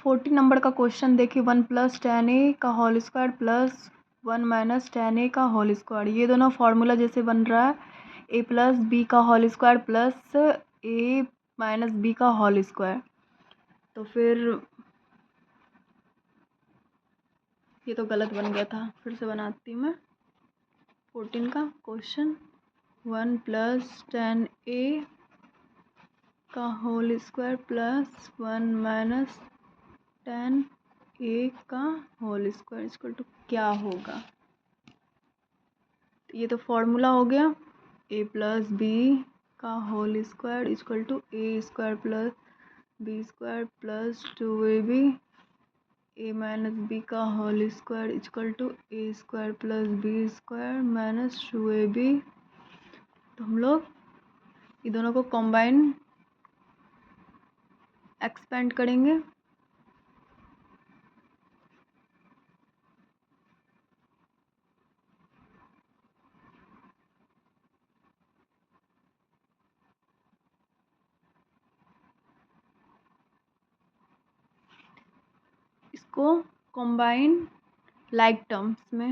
14 number का question देखिए, 1 + tan a का whole square plus 1 - tan a का होल स्क्वायर। ये दोनों फार्मूला जैसे बन रहा है a + b का whole square plus a - b का होल स्क्वायर। तो फिर ये तो गलत बन गया था, फिर से बनाती हूँ मैं। 14 का क्वेश्चन, 1 + tan a का whole square plus 1 - tan a का होल स्क्वायर इक्वल टू क्या होगा। तो ये तो फॉर्मूला हो गया, a + b का whole square equal to a² plus b² plus 2ab, a - b का whole square equal to a² plus b² minus 2ab। तो हम लोग ये दोनों को कॉम्बाइन एक्सपेंड करेंगे। इसको कॉम्बाइन लाइक टर्म्स में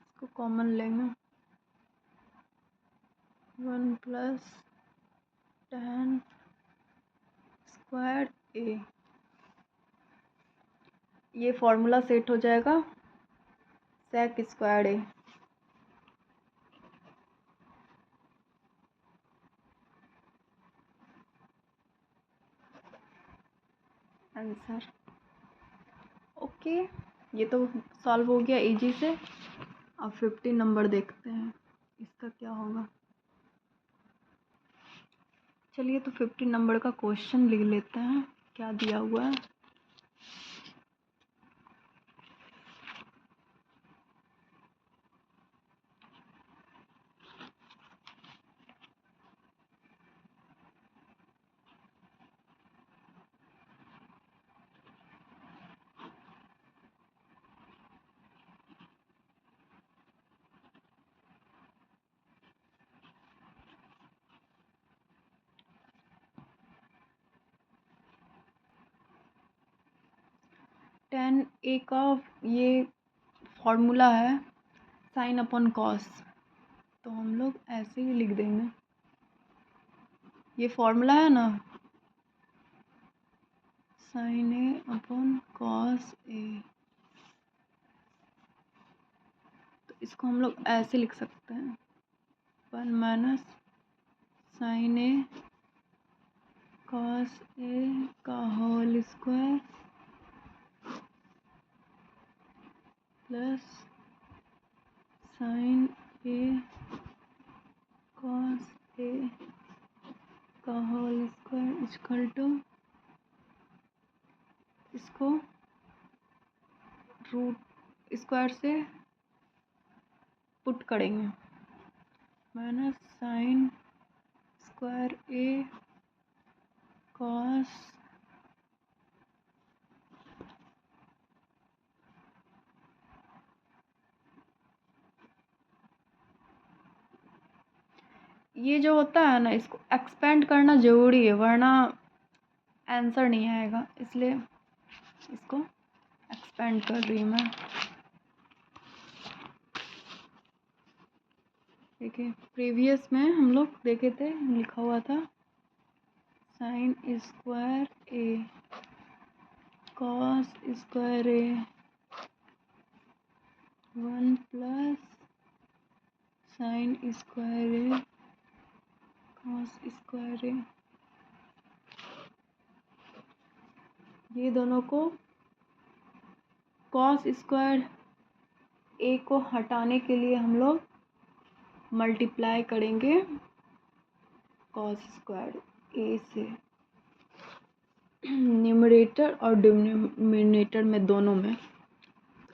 इसको कॉमन लेंगे। 1 + tan स्क्वायर a, ये फॉर्मूला सेट हो जाएगा sec square a। Answer okay, ये तो सॉल्व हो गया इजी से। अब 15 नंबर देखते हैं इसका क्या होगा। चलिए तो 15 नंबर का क्वेश्चन लिख लेते हैं, क्या दिया हुआ है। tan a का ये फॉर्मूला है sin अपॉन cos, तो हम लोग ऐसे ही लिख देंगे। ये फॉर्मूला है ना, sin a upon cos a, तो इसको हम लोग ऐसे लिख सकते हैं 1 - sin a cos a का whole square plus sin a cos a का होल स्क्वायर इक्वल टू, इसको रूट स्क्वायर से पुट करेंगे minus sin square a cos ये जो होता है ना, इसको एक्सपेंड करना ज़रूरी है वरना आंसर नहीं आएगा, इसलिए इसको एक्सपेंड कर रही हूँ मैं। देखिए प्रीवियस में हम लोग देखे थे, लिखा हुआ था sin square a cos square a 1 + sin square a cos square a। ये दोनों को cos स्क्वायर a को हटाने के लिए हम लोग मल्टीप्लाई करेंगे cos स्क्वायर a से, न्यूमरेटर और डिनोमिनेटर में दोनों में।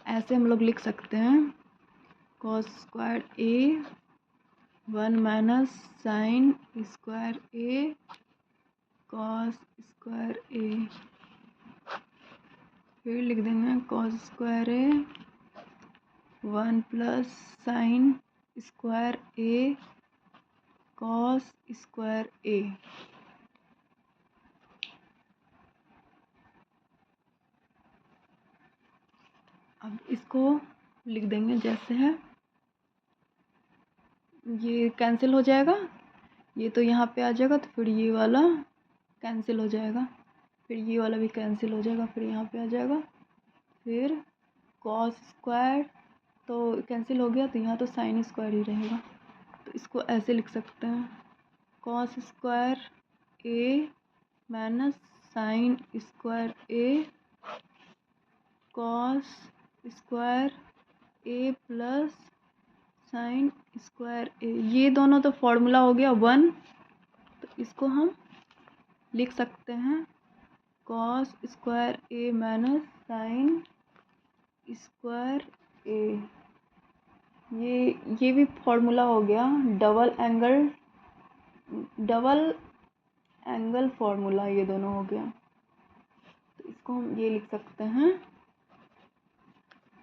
ऐसे हम लोग लिख सकते हैं cos square a 1 - sin square a cos square a, फिर लिख देंगे cos square a 1 plus sin square a cos square a. अब इसको लिख देंगे जैसे है, ये कैंसिल हो जाएगा, ये तो यहाँ पे आ जाएगा, तो फिर ये वाला कैंसिल हो जाएगा, फिर ये वाला भी कैंसिल हो जाएगा, फिर यहाँ पे आ जाएगा, फिर कॉस स्क्वायर तो कैंसिल हो गया, तो यहाँ तो साइन स्क्वायर ही रहेगा, तो इसको ऐसे लिख सकते हैं cos square A minus sign square a cos square A plus sin square ए। ये दोनों तो फॉर्मूला हो गया 1, तो इसको हम लिख सकते हैं कॉस स्क्वायर ए माइनस साइन स्क्वायर ए। ये भी फॉर्मूला हो गया डबल एंगल फॉर्मूला, ये दोनों हो गया, तो इसको हम ये लिख सकते हैं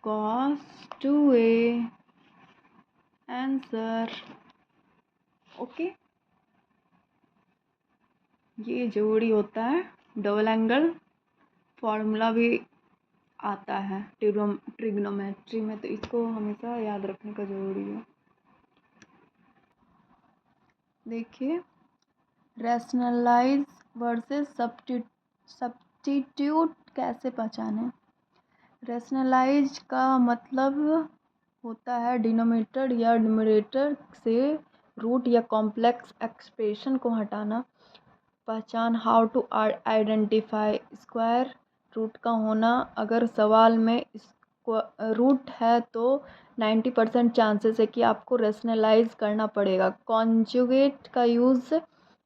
कॉस 2a आंसर। ओके, ये जरूरी होता है, डबल एंगल फॉर्मूला भी आता है ट्रिग्नोमेट्री में, तो इसको हमेशा याद रखने का जरूरी है। देखिए, रैशनलाइज वर्सेस सब्स्टिट्यूट कैसे पहचानें। रैशनलाइज का मतलब होता है डिनोमिनेटर या न्यूमरेटर से रूट या कॉम्प्लेक्स एक्सप्रेशन को हटाना। पहचान, how to identify square root का होना। अगर सवाल में रूट है तो 90% चांसेस है कि आपको रैशनलाइज करना पड़ेगा। कॉन्जुगेट का यूज़,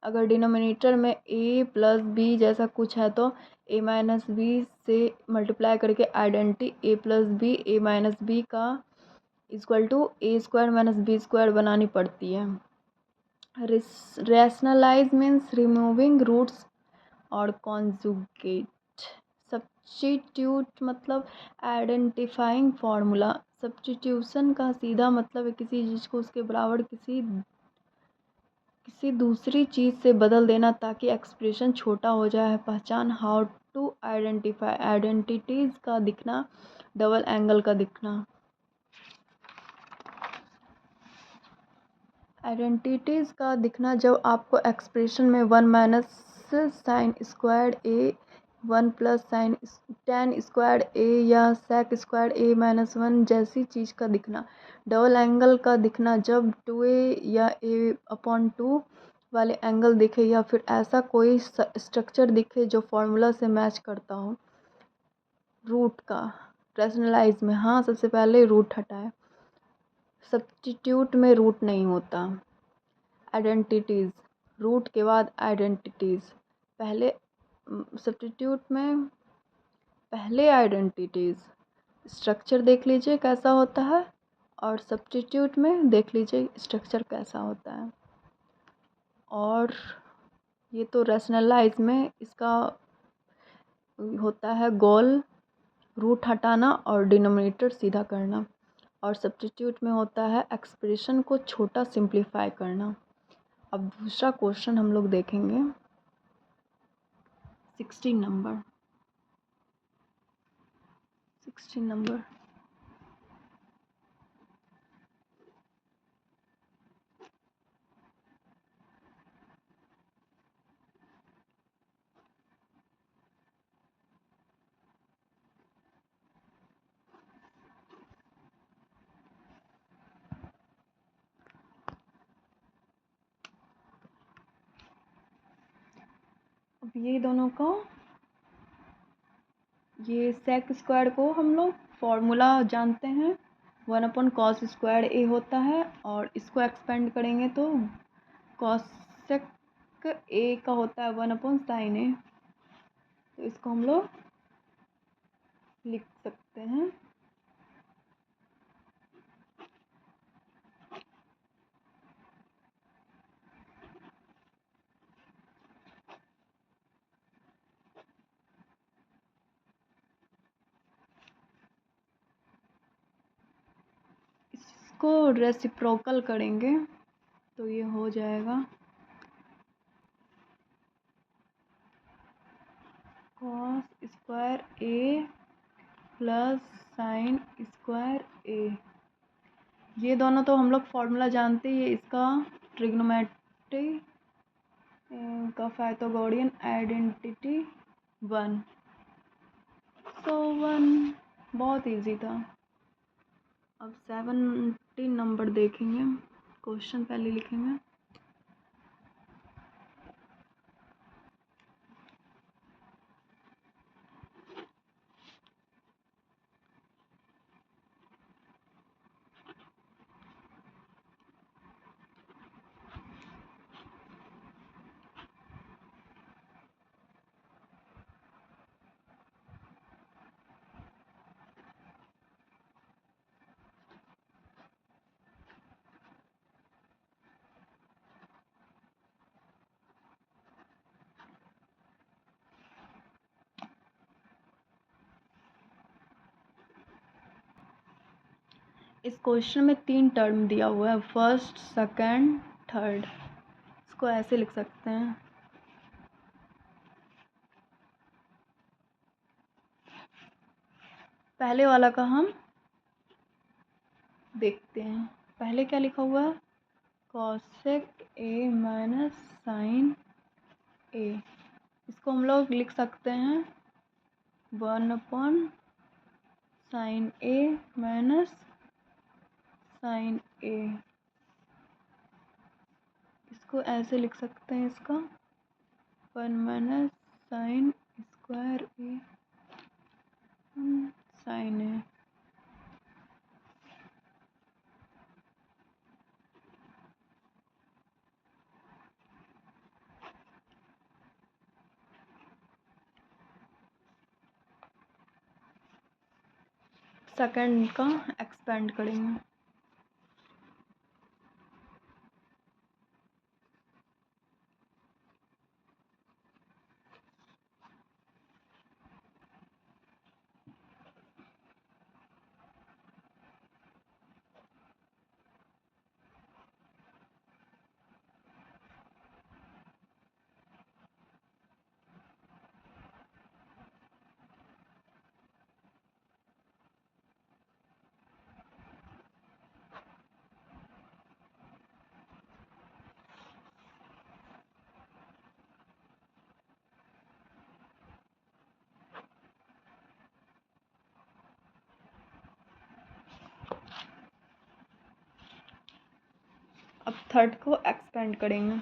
अगर डिनोमिनेटर में a प्लस बी जैसा कुछ है तो a माइनस बी से मल्टीप्लाई करके identity a plus b a minus b का equal to a square minus b square बनानी पड़ती है। रैशनलाइज मीन्स रिमूविंग रूट्स और कॉन्जुगेट। सब्स्टिट्यूट मतलब आइडेंटिफाइंग फार्मूला। सब्स्टिट्यूशन का सीधा मतलब है किसी चीज़ को उसके बराबर किसी दूसरी चीज़ से बदल देना ताकि एक्सप्रेशन छोटा हो जाए। पहचान, हाउ टू आइडेंटिफाई आइडेंटिटीज़ का दिखना, डबल एंगल का दिखना। आइडेंटिटीज़ का दिखना जब आपको एक्सप्रेशन में 1 minus sign square a 1 plus sign ten square ए या सेक स्क्वायर ए माइनस 1 जैसी चीज़ का दिखना। डबल एंगल का दिखना जब 2a या a/2 वाले एंगल दिखे या फिर ऐसा कोई स्ट्रक्चर दिखे जो फॉर्मूला से मैच करता हो। रूट का रैशनलाइज में, हाँ, सबसे पहले रूट हटाए, सब्स्टिट्यूट में रूट नहीं होता। आइडेंटिटीज़, रूट के बाद आइडेंटिटीज़, पहले सब्स्टिट्यूट में पहले आइडेंटिटीज़। स्ट्रक्चर देख लीजिए कैसा होता है, और सब्स्टिट्यूट में देख लीजिए स्ट्रक्चर कैसा होता है। और ये तो रैशनलाइज में इसका होता है गोल रूट हटाना और डिनोमिनेटर सीधा करना, और सब्स्टिट्यूट में होता है एक्सप्रेशन को छोटा सिंप्लीफाई करना। अब दूसरा क्वेश्चन हम लोग देखेंगे 16 नंबर। अब ये दोनों को, ये सेक स्क्वायर को हम लोग फॉर्मूला जानते हैं, 1 कॉस स्क्वायर ए होता है, और इसको एक्सपेंड करेंगे तो कॉसेक ए का होता है 1 साइन ए, तो इसको हम लोग लिख सकते हैं इसको रेसिप्रोकल करेंगे तो ये हो जाएगा कॉस स्क्वायर ए प्लस साइन स्क्वायर ए। ये दोनों तो हम लोग फॉर्मूला जानते हैं, इसका ट्रिग्नोमेट्री का पाइथागोरियन आइडेंटिटी 1। तो 1 बहुत इजी था। अब 17 नंबर देखेंगे, क्वेश्चन पहले लिखेंगे। इस क्वेश्चन में 3 टर्म दिया हुआ है, फर्स्ट, सेकंड, थर्ड। इसको ऐसे लिख सकते हैं। पहले वाला का हम देखते हैं। पहले क्या लिखा हुआ है, कॉसेक ए माइनस साइन ए। इसको हम लोग लिख सकते हैं 1 साइन ए माइनस साइन ए। इसको ऐसे लिख सकते हैं, इसका 1 माइनस साइन स्क्वायर ए साइन ए। सेकंड का एक्सपेंड करेंगे। अब थर्ड को एक्सपेंड करेंगे।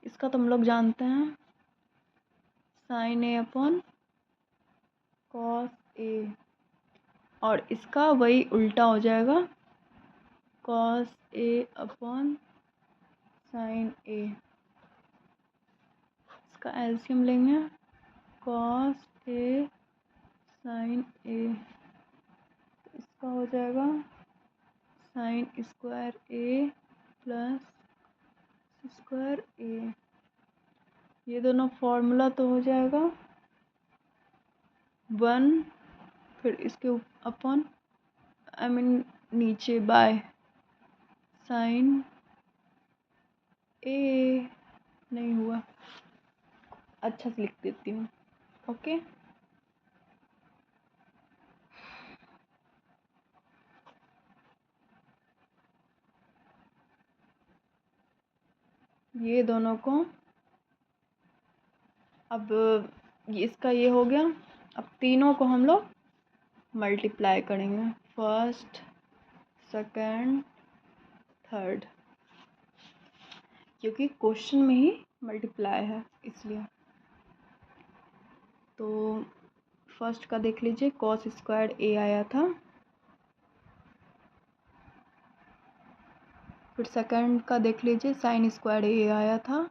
इसका तो हम लोग जानते हैं sign A upon cos A, और इसका वही उल्टा हो जाएगा कॉस ए अपॉन साइन ए। इसका एलसीएम लेंगे कॉस ए साइन ए, इसका हो जाएगा साइन स्क्वायर ए प्लस स्क्वायर ए। ये दोनों फॉर्मूला तो हो जाएगा 1, फिर इसके अपॉन नीचे बाय साइन ए। नहीं हुआ, अच्छा से लिख देती हूँ। ओके, ये दोनों को अब इसका ये हो गया। अब तीनों को हम लोग मल्टीप्लाई करेंगे, फर्स्ट, सेकंड, थर्ड, क्योंकि क्वेश्चन में ही मल्टीप्लाई है इसलिए। तो फर्स्ट का देख लीजिए, कॉस स्क्वायर ए आया था, फिर सेकंड का देख लीजिए साइन स्क्वायर ए आया था,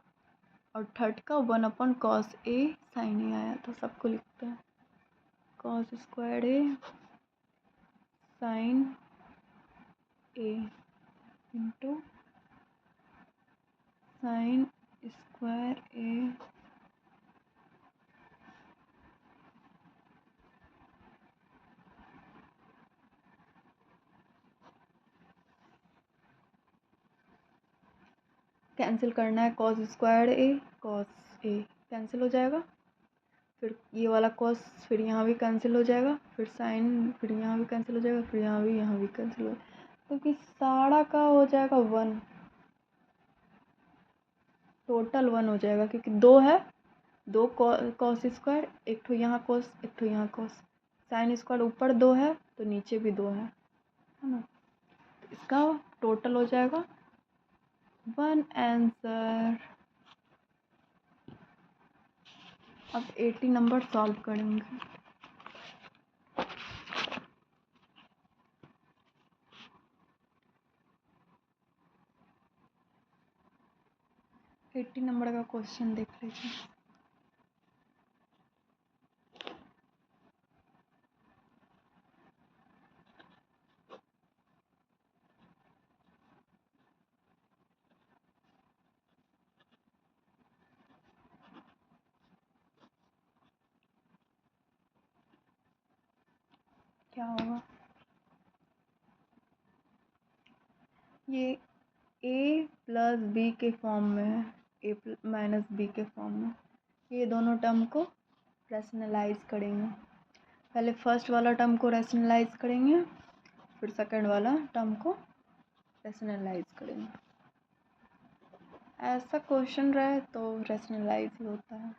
और थर्ड का 1 अपॉन कॉस ए साइन ए आया था। सबको लिखते हैं कॉस स्क्वायर ए साइन ए इंटू साइन स्क्वायर ए कैंसिल करना है, कॉस स्क्वायर ए कैंसिल हो जाएगा, फिर ये वाला कॉस फिर यहाँ भी कैंसिल हो जाएगा, फिर साइन फिर यहाँ भी कैंसिल हो जाएगा, फिर यहाँ भी कैंसिल हो जाएगा, क्योंकि सारा का हो जाएगा 1, टोटल 1 हो जाएगा, क्योंकि 2 है, 2 कॉस स्क्वायर, एक ठो यहाँ कॉस एक ठो यहाँ कॉस, साइन स्क्वायर ऊपर 2 है तो नीचे भी 2 है ना, तो इसका टोटल हो जाएगा 1 आंसर। अब 80 नंबर सॉल्व करेंगे। एट्टी नंबर का क्वेश्चन देख लीजिए। क्या होगा, ये a प्लस बी के फॉर्म में है, a माइनस बी के फॉर्म में, ये दोनों टर्म को रैशनलाइज करेंगे, पहले फर्स्ट वाला टर्म को रैशनलाइज करेंगे, फिर सेकंड वाला टर्म को रैशनलाइज करेंगे। ऐसा क्वेश्चन रहे तो रैशनलाइज ही होता है।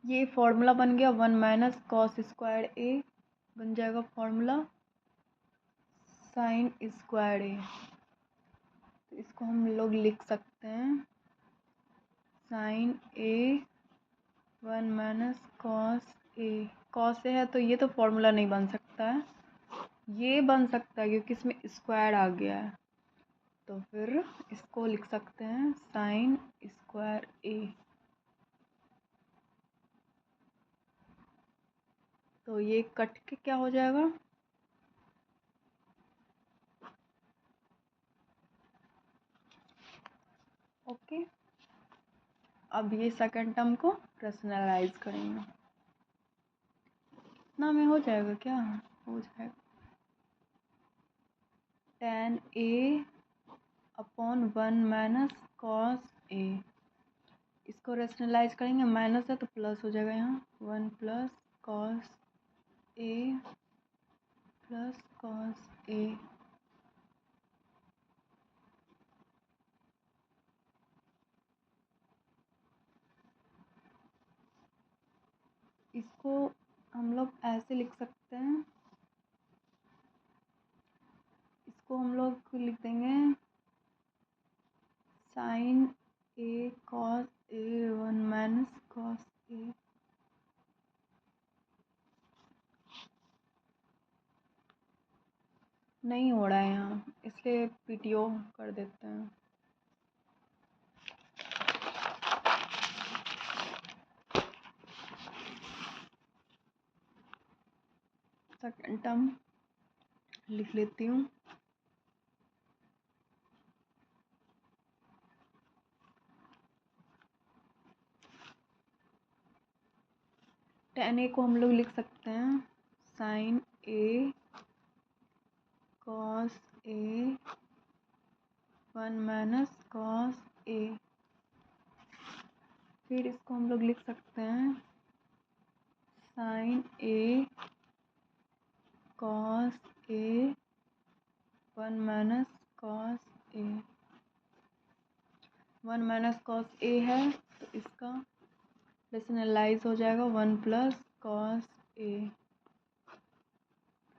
ये फॉर्मूला बन गया 1 माइनस कॉस स्क्वायर ए, बन जाएगा फॉर्मूला साइन स्क्वायर ए, तो इसको हम लोग लिख सकते हैं sign A 1 minus cos A है, तो ये तो फॉर्मूला नहीं बन सकता है, ये बन सकता है क्योंकि इसमें स्क्वायर आ गया है, तो फिर इसको लिख सकते हैं साइन स्क्वायर ए, तो ये कट के क्या हो जाएगा, ओके। अब ये सेकंड टर्म को रैशनलाइज करेंगे, इतना में हो जाएगा क्या, हो जाएगा tan A upon 1 minus cos A, इसको रैशनलाइज करेंगे, माइनस है तो प्लस हो जाएगा, यहाँ 1 plus cos A plus cos A, इसको हम लोग ऐसे लिख सकते हैं, इसको हम लोग लिख देंगे sign A cos A 1 minus cos A, नहीं हो रहा है यहाँ, इसलिए पीटीओ कर देते हैं। सेकंड टर्म लिख लेती हूँ, tan ए को हम लोग लिख सकते हैं sign A cos A 1 minus cos A, फिर इसको हम लोग लिख सकते हैं sign A cos A 1 minus cos A, 1 minus cos A है तो इसका रेशनलाइज हो जाएगा 1 plus cos A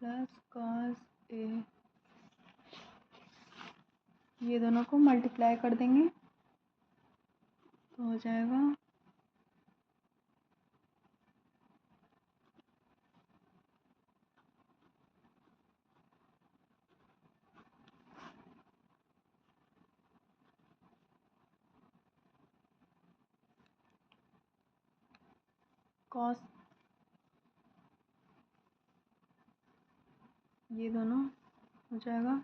plus cos A. ये दोनों को मल्टीप्लाई कर देंगे तो हो जाएगा कॉस, ये दोनों हो जाएगा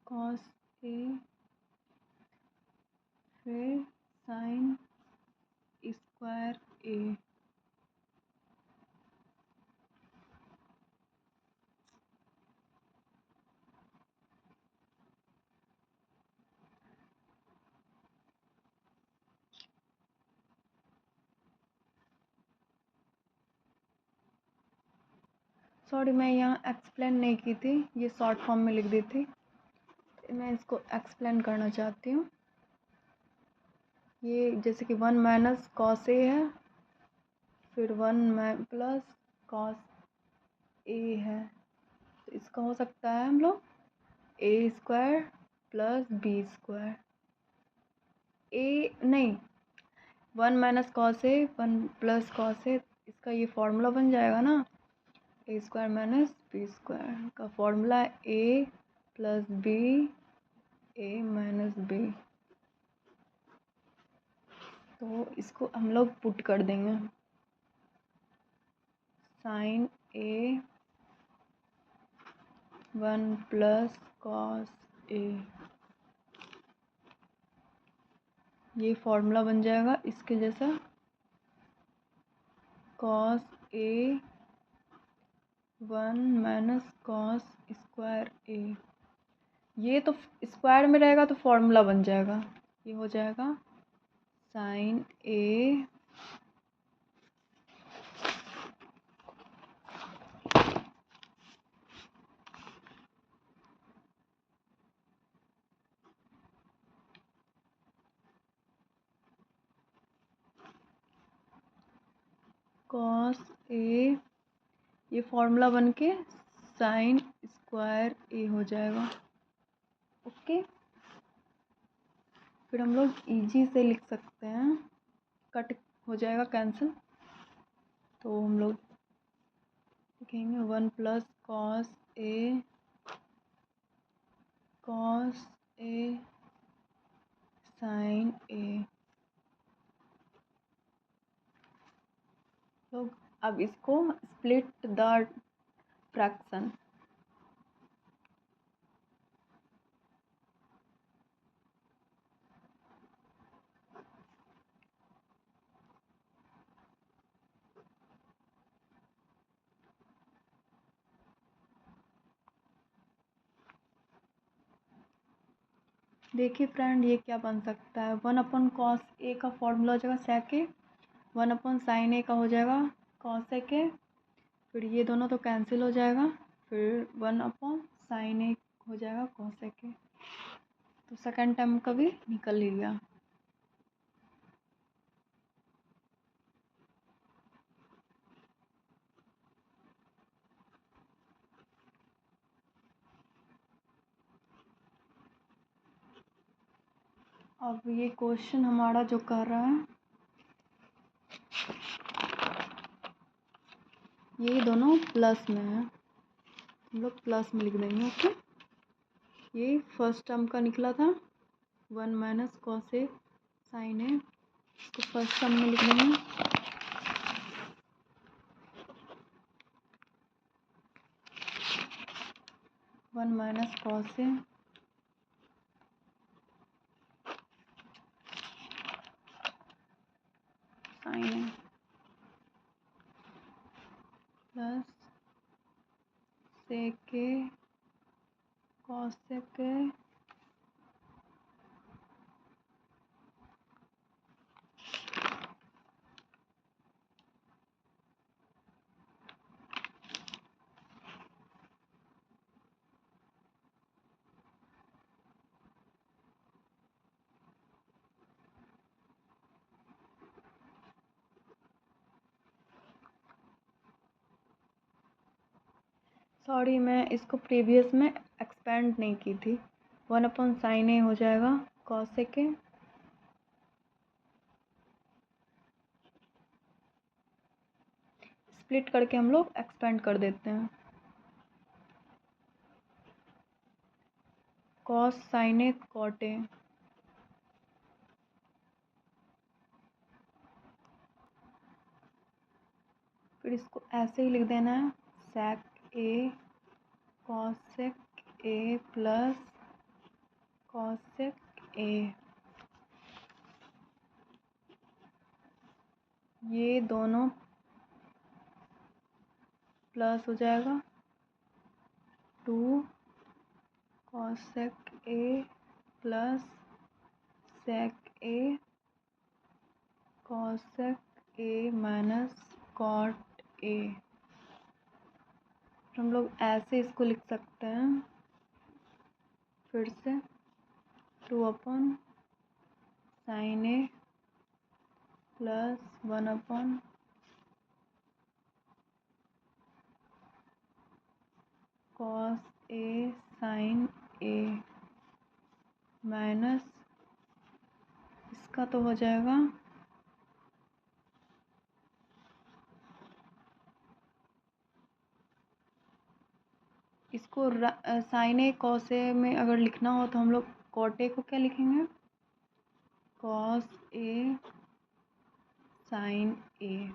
कॉस ए फिर साइन स्क्वायर ए। सॉरी, मैं यहाँ एक्सप्लेन नहीं की थी, ये शॉर्ट फॉर्म में लिख दी थी, मैं इसको एक्सप्लेन करना चाहती हूँ। ये जैसे कि 1 माइनस कॉस ए है, फिर 1 प्लस कॉस ए है, तो इसका हो सकता है हम लोग ए स्क्वायर प्लस बी स्क्वायर। ए नहीं, 1 minus cos A 1 plus cos A, इसका ये फॉर्मूला बन जाएगा ना, ए स्क्वायर माइनस बी स्क्वायर का फॉर्मूला ए प्लस बी ए माइनस बी। तो इसको हम लोग पुट कर देंगे, sign A 1 plus cos A, ये फॉर्मूला बन जाएगा इसके जैसा, cos A 1 minus cos square ए। ये तो स्क्वायर में रहेगा तो फॉर्मूला बन जाएगा, ये हो जाएगा साइन ए कॉस ए, ये फॉर्मूला बन के साइन स्क्वायर ए हो जाएगा। ओके, फिर हम लोग इजी से लिख सकते हैं, कट हो जाएगा कैंसिल, तो हम लोग लिखेंगे 1 प्लस कॉस ए साइन ए। तो अब इसको स्प्लिट द फ्रैक्शन, देखिए फ्रेंड ये क्या बन सकता है, 1 अपन कॉस ए का फॉर्मूला हो जाएगा सेक ए, 1 अपन साइन ए का हो जाएगा कॉस ए के, फिर ये दोनों तो कैंसिल हो जाएगा, फिर 1 अपन साइन ए हो जाएगा कॉस ए के, तो सेकंड टर्म का भी निकल ही गया। अब ये क्वेश्चन हमारा जो कर रहा है, ये दोनों प्लस में है, हम लोग प्लस में लिख देंगे। ओके, ये फर्स्ट टर्म का निकला था 1 माइनस कॉस ए साइन ए, इसको फर्स्ट टर्म में लिख देंगे, one minus cos A sign A plus sec A cos sec A sorry, मैं इसको प्रीवियस में एक्सपेंड नहीं की थी। 1/sin a हो जाएगा cosec a, स्प्लिट करके हम लोग एक्सपेंड कर देते हैं। cos sin a cot a, फिर इसको ऐसे ही लिख देना है sec a cosec a plus cosec a। ये दोनों प्लस हो जाएगा 2 cosec a plus sec a cosec a minus cot a। हम लोग ऐसे इसको लिख सकते हैं फिर से 2/sin a plus 1/cos a sin a minus इसका तो हो जाएगा इसको sin a cos a में अगर लिखना हो तो हम लोग cot a को क्या लिखेंगे cos a sin a।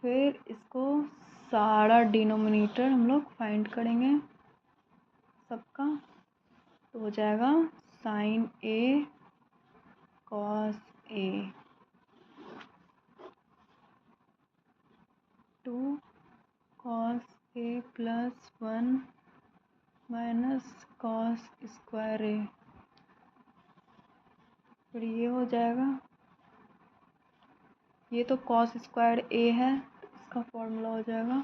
फिर इसको सारा डिनोमिनेटर हम लोग फाइंड करेंगे सबका, तो हो जाएगा sin a cos a 2 cos a plus 1 minus cos square a। फिर ये हो जाएगा, ये तो cos स्क्वायर a है, इसका फॉर्मूला हो जाएगा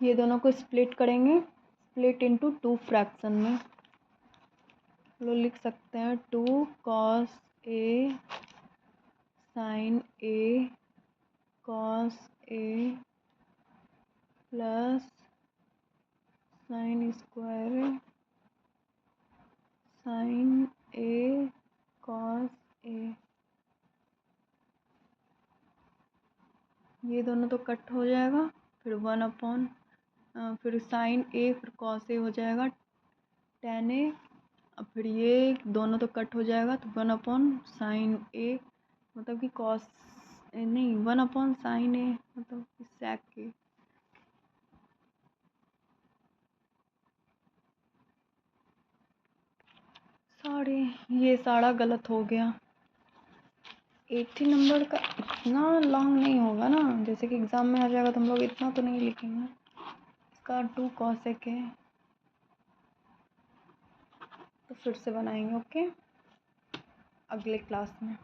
ये दोनों को स्प्लिट करेंगे, स्प्लिट इनटू 2 फ्रैक्शन में लोग लिख सकते हैं 2 cos a sin a cos a plus sin square sin a cos a। ये दोनों तो कट हो जाएगा, फिर 1/, फिर sin a फिर cos a हो जाएगा tan a। अब फिर ये दोनों तो कट हो जाएगा तो 1/sin a मतलब कि cos नहीं 1/sin a मतलब कि sec a। सॉरी, ये सारा गलत हो गया। 80 नंबर का इतना लॉन्ग नहीं होगा ना, जैसे कि एग्ज़ाम में आ जाएगा तो हम लोग इतना तो नहीं लिखेंगे। इसका 2 cosec है तो फिर से बनाएंगे, ओके, अगले क्लास में।